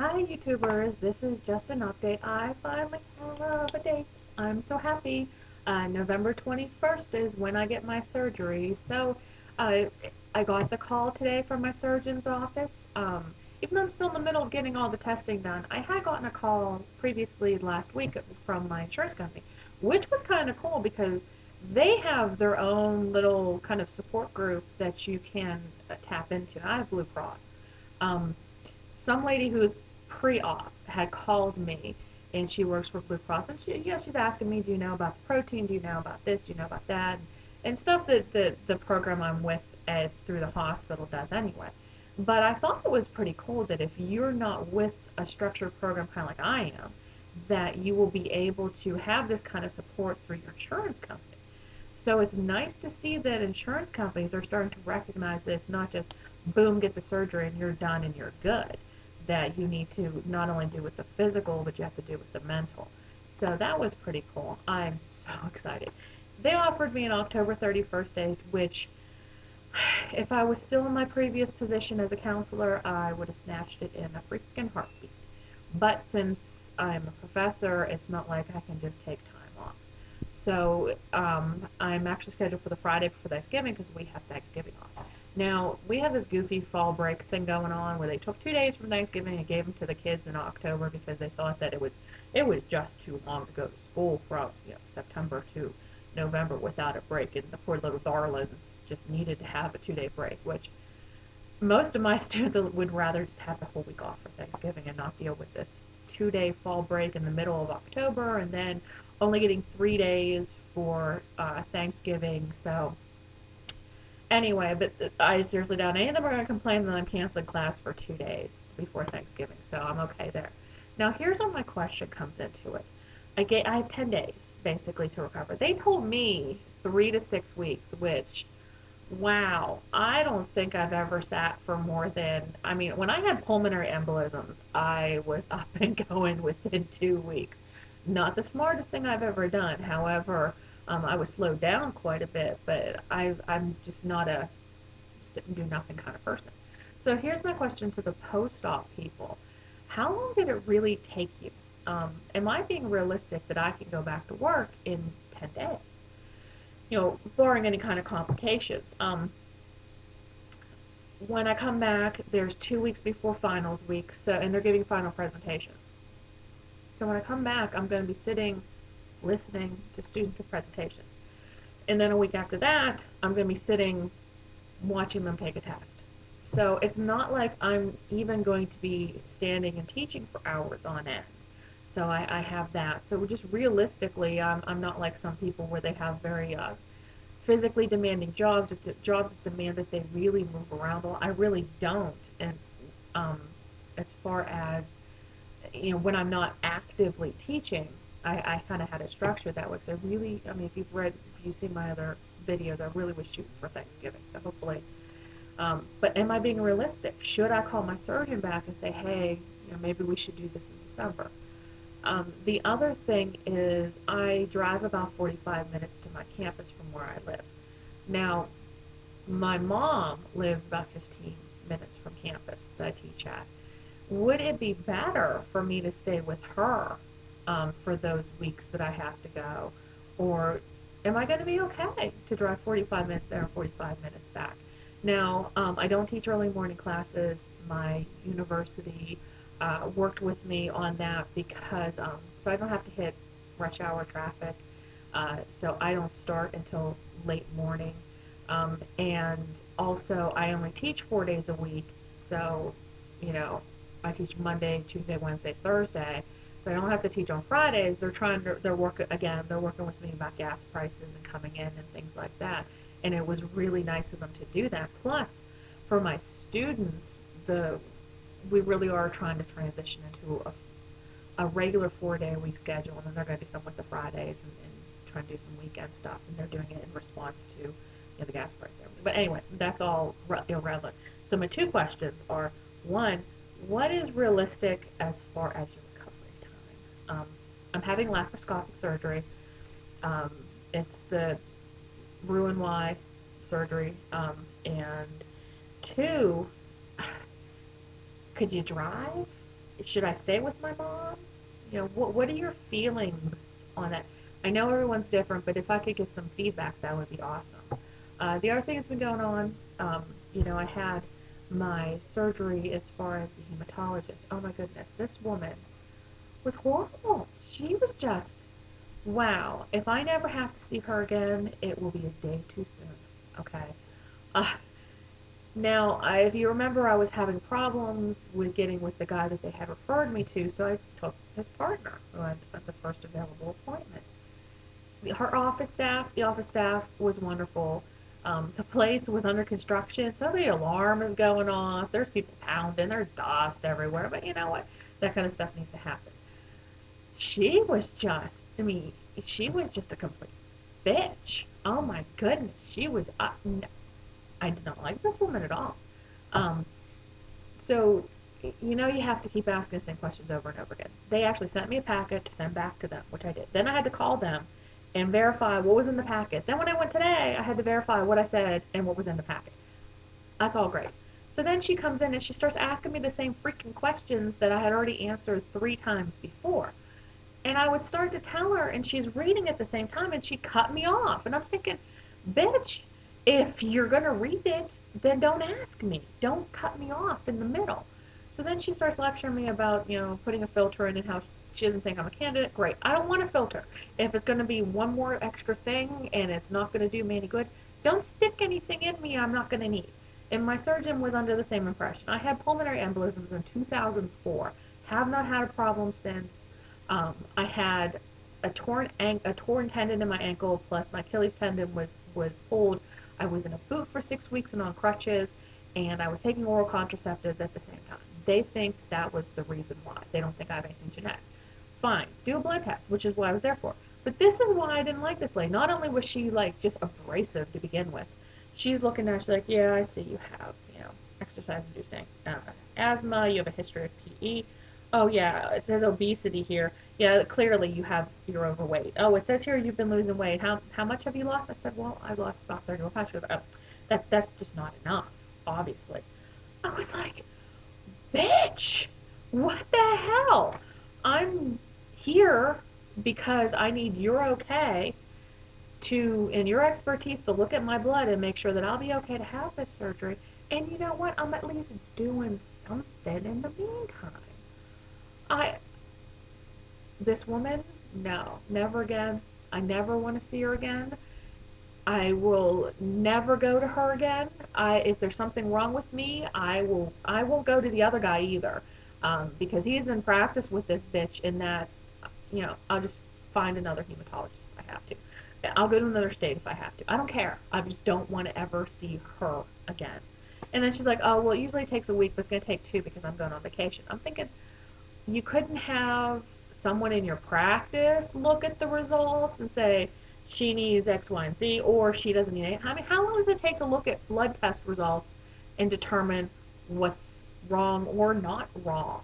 Hi YouTubers, this is just an update. I finally have a date. I'm so happy. November 21st is when I get my surgery. So uh, I got the call today from my surgeon's office. Even though I'm still in the middle of getting all the testing done, I had gotten a call previously last week from my insurance company, which was kind of cool because they have their own little kind of support group that you can tap into. I have Blue Cross. Um, some lady who was pre-op had called me, and she works for Blue Cross, and she's asking me, do you know about the protein? Do you know about this? Do you know about that? And stuff that the program I'm with through the hospital does anyway. But I thought it was pretty cool that if you're not with a structured program kind of like I am, that you will be able to have this kind of support through your insurance company. So it's nice to see that insurance companies are starting to recognize this, not just boom, get the surgery and you're done and you're good. That you need to not only do with the physical, but you have to do with the mental. So that was pretty cool. I'm so excited. They offered me an October 31st date, which if I was still in my previous position as a counselor, I would have snatched it in a freaking heartbeat. But since I'm a professor, it's not like I can just take time off. So I'm actually scheduled for the Friday before Thanksgiving because we have Thanksgiving off. Now, we have this goofy fall break thing going on where they took 2 days from Thanksgiving and gave them to the kids in October because they thought that it was just too long to go to school from September to November without a break, and the poor little darlings just needed to have a 2-day break, which most of my students would rather just have the whole week off for Thanksgiving and not deal with this 2-day fall break in the middle of October and then only getting 3 days for Thanksgiving. So anyway, but I seriously doubt any of them are going to complain that I'm canceling class for 2 days before Thanksgiving, so I'm okay there. Now here's where my question comes into it. I have 10 days basically to recover. They told me 3 to 6 weeks, which wow, I don't think I've ever sat for more than, I mean, when I had pulmonary embolisms, I was up and going within 2 weeks. Not the smartest thing I've ever done. However, I was slowed down quite a bit, but I'm just not a sit and do nothing kind of person. So here's my question to the post-op people. How long did it really take you? Am I being realistic that I can go back to work in 10 days? Barring any kind of complications. When I come back, there's 2 weeks before finals week, and they're giving final presentations. So when I come back, I'm going to be sitting, listening to students' presentations. And then a week after that, I'm going to be sitting, watching them take a test. So it's not like I'm even going to be standing and teaching for hours on end. So I have that. So just realistically, I'm not like some people where they have very physically demanding jobs, or jobs that demand that they really move around a lot. I really don't. And as far as, when I'm not actively teaching, I kind of had a structure that way. So really, I mean, if you've seen my other videos, I really was shooting for Thanksgiving. So hopefully, but am I being realistic? Should I call my surgeon back and say, hey, maybe we should do this in December? The other thing is I drive about 45 minutes to my campus from where I live. Now, my mom lives about 15 minutes from campus that I teach at. Would it be better for me to stay with her for those weeks that I have to go? Or am I going to be okay to drive 45 minutes there and 45 minutes back? Now, I don't teach early morning classes. My university worked with me on that because so I don't have to hit rush hour traffic. So I don't start until late morning. And also I only teach 4 days a week. So, I teach Monday, Tuesday, Wednesday, Thursday. So I don't have to teach on Fridays. They're working with me about gas prices and coming in and things like that. And it was really nice of them to do that. Plus, for my students, we really are trying to transition into a regular 4-day-a-week schedule, and then they're going to do some with the Fridays and try to do some weekend stuff, and they're doing it in response to the gas price and everything. But anyway, that's all irrelevant. So my two questions are, one, what is realistic as far as your recovery time? I'm having laparoscopic surgery. It's the RNY surgery, and two, could you drive? should I stay with my mom? What are your feelings on that? I know everyone's different, but if I could get some feedback, that would be awesome. The other thing that's been going on, I had my surgery as far as the hematologist. Oh my goodness, this woman was horrible. She was just, wow. If I never have to see her again, it will be a day too soon. Okay. Uh, Now, if you remember, I was having problems with getting with the guy that they had referred me to, so I took his partner, who had at the first available appointment. The office staff was wonderful. The place was under construction, so the alarm is going off. There's people pounding. There's dust everywhere. But you know what? That kind of stuff needs to happen. She was just, I mean, she was just a complete bitch. Oh my goodness, she was. I did not like this woman at all. Um, so, you have to keep asking the same questions over and over again. They actually sent me a packet to send back to them, which I did. Then I had to call them and verify what was in the packet. Then when I went today, I had to verify what I said and what was in the packet. That's all great. So then she comes in and she starts asking me the same freaking questions that I had already answered 3 times before. And I would start to tell her, and she's reading at the same time, and she cut me off. And I'm thinking, bitch, if you're going to read it, then don't ask me. Don't cut me off in the middle. So then she starts lecturing me about, putting a filter in and how she doesn't think I'm a candidate. Great. I don't want a filter. If it's going to be one more extra thing and it's not going to do me any good, don't stick anything in me I'm not going to need. And my surgeon was under the same impression. I had pulmonary embolisms in 2004. Have not had a problem since. I had a torn tendon in my ankle, plus my Achilles tendon was pulled. I was in a boot for 6 weeks and on crutches, and I was taking oral contraceptives at the same time. They think that was the reason why. They don't think I have anything genetic. Fine, do a blood test, which is what I was there for. But this is why I didn't like this lady. Not only was she like just abrasive to begin with, she's looking at her, she's like, yeah, I see you have, exercise-inducing asthma, you have a history of PE. Oh yeah, it says obesity here. Yeah, clearly you're overweight. Oh, it says here you've been losing weight. How much have you lost? I said, well, I've lost about 31 pounds. She goes, oh, that's just not enough, obviously. I was like, bitch, what the hell? I'm here because I need your okay and your expertise to look at my blood and make sure that I'll be okay to have this surgery. And you know what? I'm at least doing something in the meantime. I This woman, no, never again. I never want to see her again. I will never go to her again. If there's something wrong with me, I won't go to the other guy either, because he's in practice with this bitch. In that, I'll just find another hematologist if I have to. I'll go to another state if I have to. I don't care. I just don't want to ever see her again. And then she's like, oh, well, it usually takes a week, but it's going to take 2 because I'm going on vacation. I'm thinking, you couldn't have someone in your practice look at the results and say she needs X, Y, and Z, or she doesn't need it. I mean, how long does it take to look at blood test results and determine what's wrong or not wrong?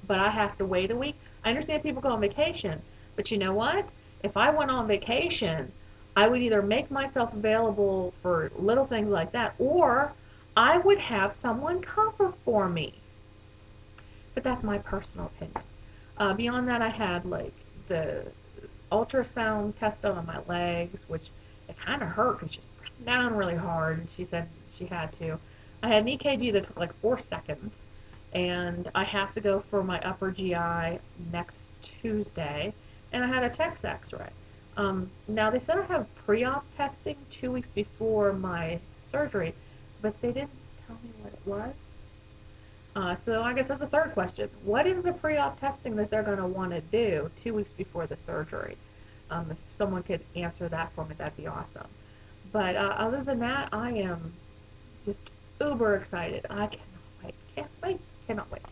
But I have to wait a week. I understand people go on vacation, but you know what? If I went on vacation, I would either make myself available for little things like that, or I would have someone cover for me. But that's my personal opinion. Beyond that, I had like the ultrasound test done on my legs, which it kind of hurt because she pressed down really hard, and she said she had to. I had an EKG that took like 4 seconds, and I have to go for my upper GI next Tuesday, and I had a chest X-ray. Now they said I have pre-op testing 2 weeks before my surgery, but they didn't tell me what it was. So I guess that's the third question. What is the pre-op testing that they're going to want to do 2 weeks before the surgery? If someone could answer that for me, that'd be awesome. But other than that, I am just uber excited. I cannot wait.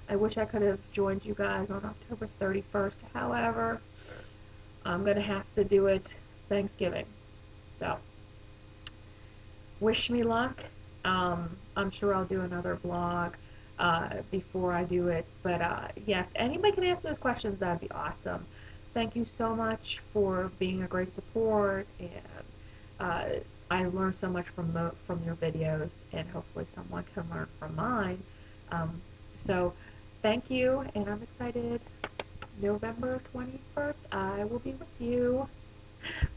I wish I could have joined you guys on October 31st. However, I'm going to have to do it Thanksgiving. So, wish me luck. I'm sure I'll do another vlog before I do it. But yeah, if anybody can answer those questions, that'd be awesome. Thank you so much for being a great support, and I learned so much from your videos, and hopefully someone can learn from mine. So Thank you, and I'm excited. November 21st, I will be with you. Bye.